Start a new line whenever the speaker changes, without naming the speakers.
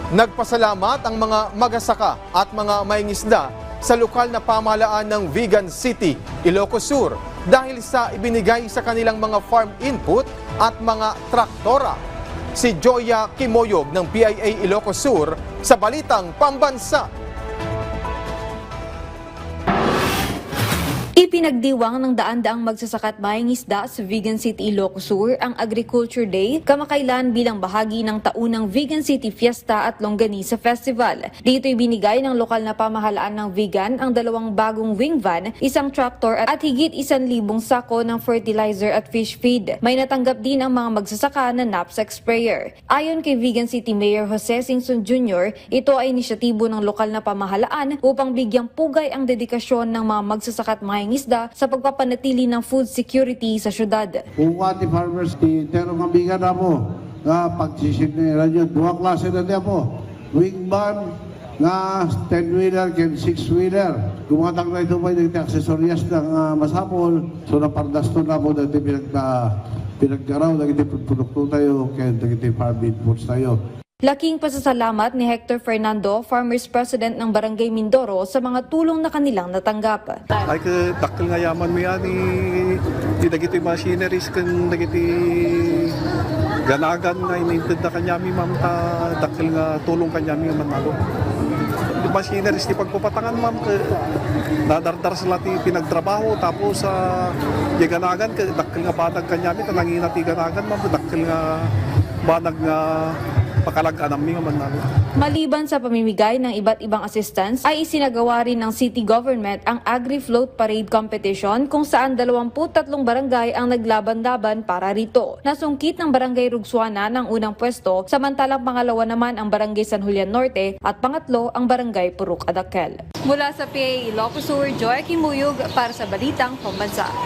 Nagpasalamat ang mga magsasaka at mga mangingisda sa lokal na pamahalaan ng Vigan City, Ilocos Sur dahil sa ibinigay sa kanilang mga farm input at mga traktora. Si Joya Kimoyog ng PIA Ilocos Sur sa Balitang Pambansa.
Ipinagdiwang ng daan-daang magsasaka at mangingisda sa Vigan City, Ilocos Sur ang Agriculture Day kamakailan bilang bahagi ng taunang Vigan City Fiesta at Longganisa Festival. Dito ibinigay ng lokal na pamahalaan ng Vigan ang 2 bagong wing van, 1 tractor at higit 1,000 sako ng fertilizer at fish feed. May natanggap din ang mga magsasaka na knapsack sprayer. Ayon kay Vigan City Mayor Jose Singson Jr., ito ay inisyatibo ng lokal na pamahalaan upang bigyang pugay ang dedikasyon ng mga magsasaka at mangingisda sa pagpapanatili ng food security sa syudad.
Kung ati farmers, terong kamigan na mo, na pagsisiniran nyo, 2 klase na niya po. Wing van, na 10-wheeler and 6-wheeler. Gumatang na ito pa yung aksesoryas ng masapol. So napardas to na po dati pinagkaraw, naging produkto tayo, kaya naging farm inputs tayo.
Laking pasasalamat ni Hector Fernando, Farmers President ng Barangay Mindoro, sa mga tulong na kanilang natanggap.
Ay dakil nga yaman mo yan, di nagiti machineries kan nagiti ganagan nga inintid na kanyami ma'am ta dakil nga tulong kanyami manalo. Di machineries di pagpapatangan ma'am nadardar sila ti pinagtrabaho tapos sa ganagan dakil nga batag kanyami tanangin na ti ganagan ma'am dakil nga banag nga pakalagaan namin nga manalo.
Maliban sa pamimigay ng iba't ibang assistance, ay isinagawa rin ng city government ang Agri-Float Parade Competition kung saan 23 barangay ang naglaban-laban para rito. Nasungkit ng Barangay Rugsuana ng unang pwesto, samantalang pangalawa naman ang Barangay San Julian Norte at pangatlo ang Barangay Purok Adakel. Mula sa PIA Ilocos Sur, Joy Kimuyog para sa Balitang Pambansa.